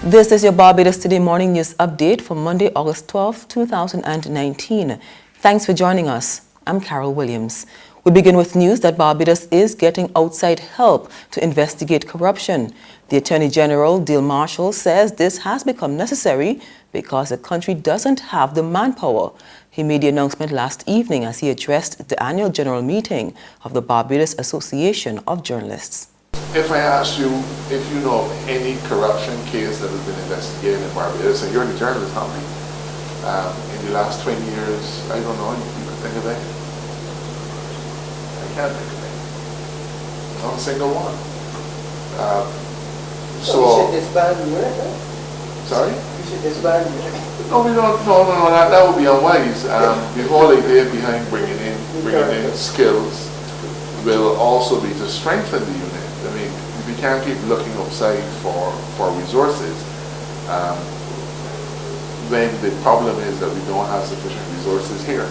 This is your Barbados Today Morning News Update for Monday, August 12, 2019. Thanks for joining us. I'm Carol Williams. We begin with news that Barbados is getting outside help to investigate corruption. The Attorney General, Dale Marshall, says this has become necessary because the country doesn't have the manpower. He made the announcement last evening as he addressed the annual general meeting of the Barbados Association of Journalists. If I asked you if you know of any corruption case that has been investigated in Barbados, and you're the journalist, not me, in the last 20 years, I don't know, you could think of any. I can't think of any. Not a single one. So we should disband the work, huh? Sorry? We should disband the work. No, we don't. No, that would be unwise. The whole idea behind bringing in skills will also be to strengthen the unit. I mean, we can't keep looking outside for resources when the problem is that we don't have sufficient resources here.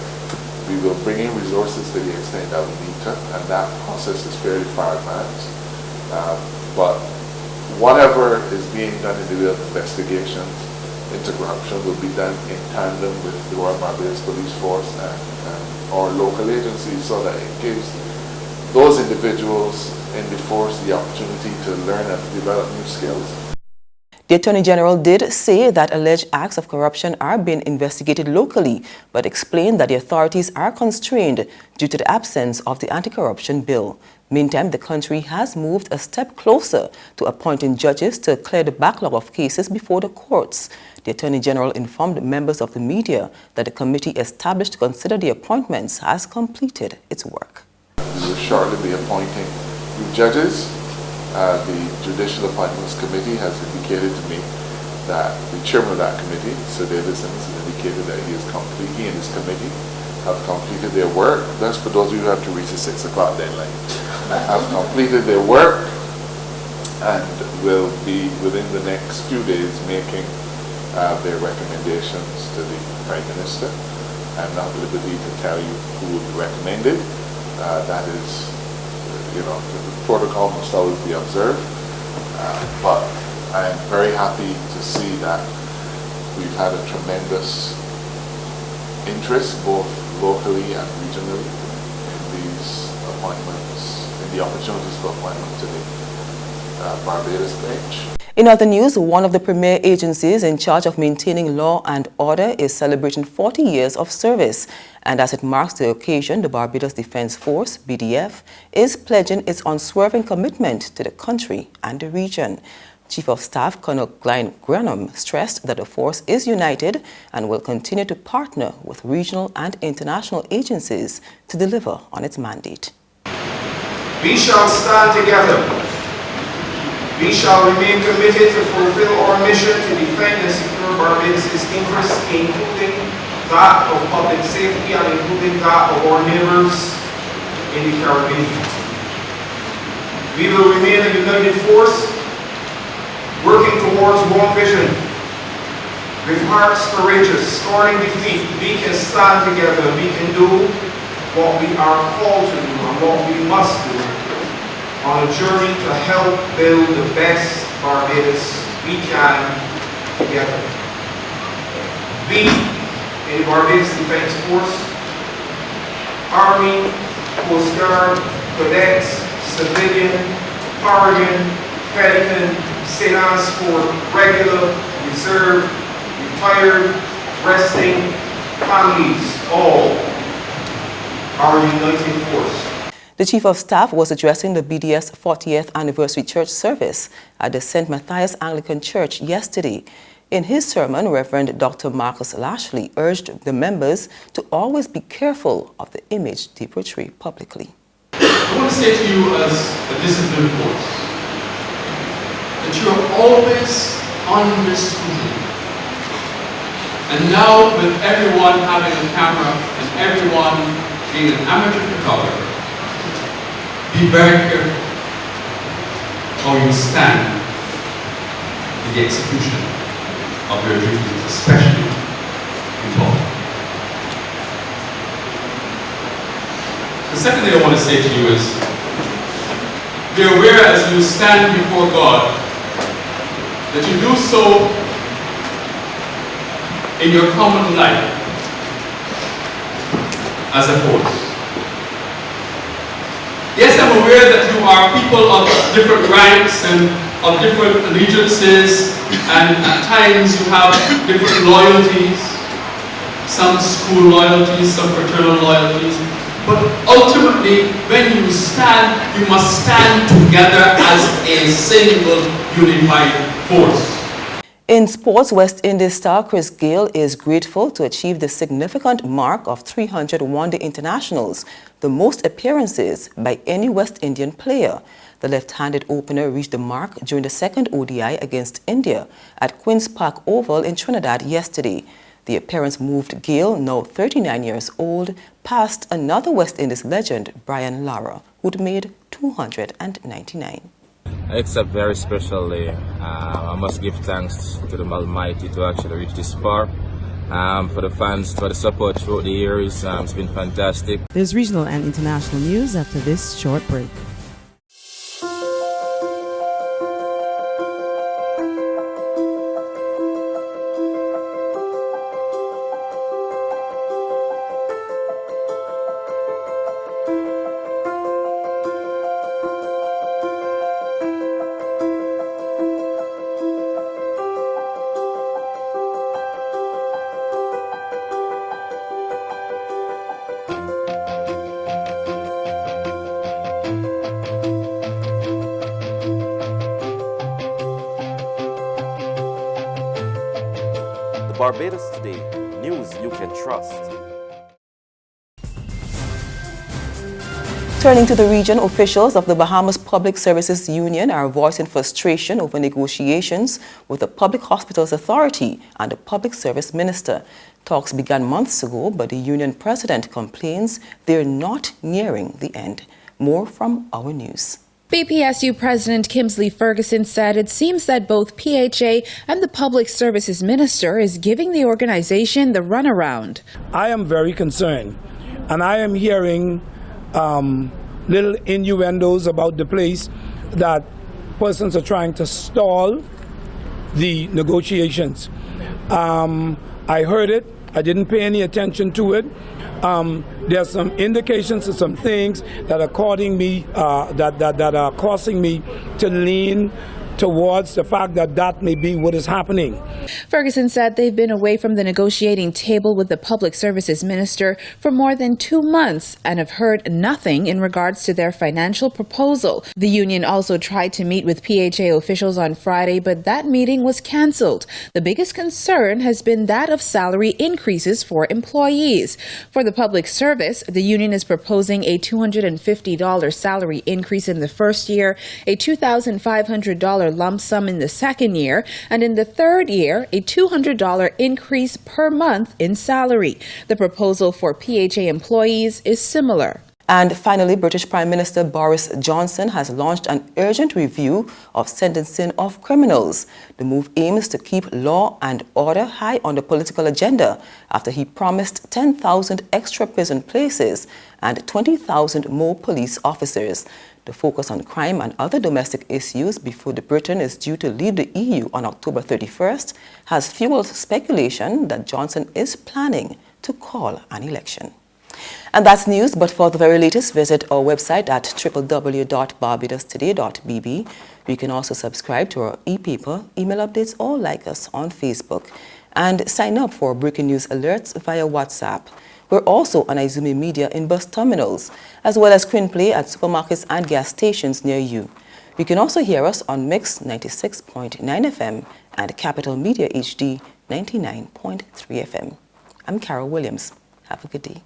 We will bring in resources to the extent that we need to, and that process is fairly far advanced. But whatever is being done in the way of investigations into corruption will be done in tandem with the Royal Barbados Police Force and our local agencies, so that it gives those individuals in the force the opportunity to learn and develop new skills. The Attorney General did say that alleged acts of corruption are being investigated locally, but explained that the authorities are constrained due to the absence of the anti-corruption bill. Meantime, the country has moved a step closer to appointing judges to clear the backlog of cases before the courts. The Attorney General informed members of the media that the committee established to consider the appointments has completed its work. We will shortly be appointing new judges. The Judicial Appointments Committee has indicated to me that the chairman of that committee, Sir David Simmons, has indicated that he and his committee have completed their work. That's for those of you who have to reach the 6 o'clock deadline. Have completed their work and will be within the next few days making their recommendations to the Prime Minister. I'm not at liberty to tell you who will be recommended. That is, the protocol must always be observed. But I am very happy to see that we've had a tremendous interest, both locally and regionally, in these appointments, in the opportunities for appointment to the Barbados bench. In other news, one of the premier agencies in charge of maintaining law and order is celebrating 40 years of service. And as it marks the occasion, the Barbados Defense Force, BDF, is pledging its unswerving commitment to the country and the region. Chief of Staff Colonel Glenn Granum stressed that the force is united and will continue to partner with regional and international agencies to deliver on its mandate. We shall stand together. We shall remain committed to fulfill our mission to defend and secure Barbados' interests, including that of public safety and including that of our neighbors in the Caribbean. We will remain a united force, working towards one vision. With hearts courageous, scorning defeat, we can stand together, we can do what we are called to do and what we must do on a journey to help build the best Barbados we can together. We, in the Barbados Defense Force, Army, Coast Guard, Cadets, Civilian, Paragon, Pelican, Sailors for regular, reserve, retired, resting, families, all are a united force. The Chief of Staff was addressing the BDF's 40th anniversary church service at the St. Matthias Anglican Church yesterday. In his sermon, Reverend Dr. Marcus Lashley urged the members to always be careful of the image they portray publicly. I want to say to you as a disciplined force that you are always under scrutiny. And now with everyone having a camera and everyone being an amateur photographer, be very careful how you stand in the execution of your duties, especially in talking. The second thing I want to say to you is, be aware as you stand before God that you do so in your common life as a force. Yes, I'm aware that you are people of different ranks and of different allegiances, and at times you have different loyalties, some school loyalties, some fraternal loyalties, but ultimately, when you stand, you must stand together as a single unified force. In sports, West Indies star Chris Gayle is grateful to achieve the significant mark of 300 one-day internationals, the most appearances by any West Indian player. The left-handed opener reached the mark during the second ODI against India at Queen's Park Oval in Trinidad yesterday. The appearance moved Gayle, now 39 years old, past another West Indies legend, Brian Lara, who'd made 299. It's a very special day. I must give thanks to the Almighty to actually reach this far. For the fans, for the support throughout the years, it's been fantastic. There's regional and international news after this short break. Barbados Today, news you can trust. Turning to the region, officials of the Bahamas Public Services Union are voicing frustration over negotiations with the Public Hospitals Authority and the Public Service Minister. Talks began months ago, but the union president complains they're not nearing the end. More from our news. BPSU President Kimsley Ferguson said it seems that both PHA and the Public Services Minister is giving the organization the runaround. I am very concerned, and I am hearing little innuendos about the place that persons are trying to stall the negotiations. I heard it. I didn't pay any attention to it. There's some indications of some things that are causing me to lean towards the fact that that may be what is happening. Ferguson said they've been away from the negotiating table with the Public Services Minister for more than 2 months and have heard nothing in regards to their financial proposal. The union also tried to meet with PHA officials on Friday, but that meeting was cancelled. The biggest concern has been that of salary increases for employees. For the public service, the union is proposing a $250 salary increase in the first year, a $2,500 lump sum in the second year, and in the third year, a $200 increase per month in salary. The proposal for PHA employees is similar. And finally, British Prime Minister Boris Johnson has launched an urgent review of sentencing of criminals. The move aims to keep law and order high on the political agenda after he promised 10,000 extra prison places and 20,000 more police officers. The focus on crime and other domestic issues before Britain is due to leave the EU on October 31st has fueled speculation that Johnson is planning to call an election. And that's news, but for the very latest, visit our website at www.barbadostoday.bb. You can also subscribe to our e-paper, email updates, or like us on Facebook. And sign up for breaking news alerts via WhatsApp. We're also on Izumi Media in bus terminals, as well as screenplay at supermarkets and gas stations near you. You can also hear us on Mix 96.9 FM and Capital Media HD 99.3 FM. I'm Carol Williams. Have a good day.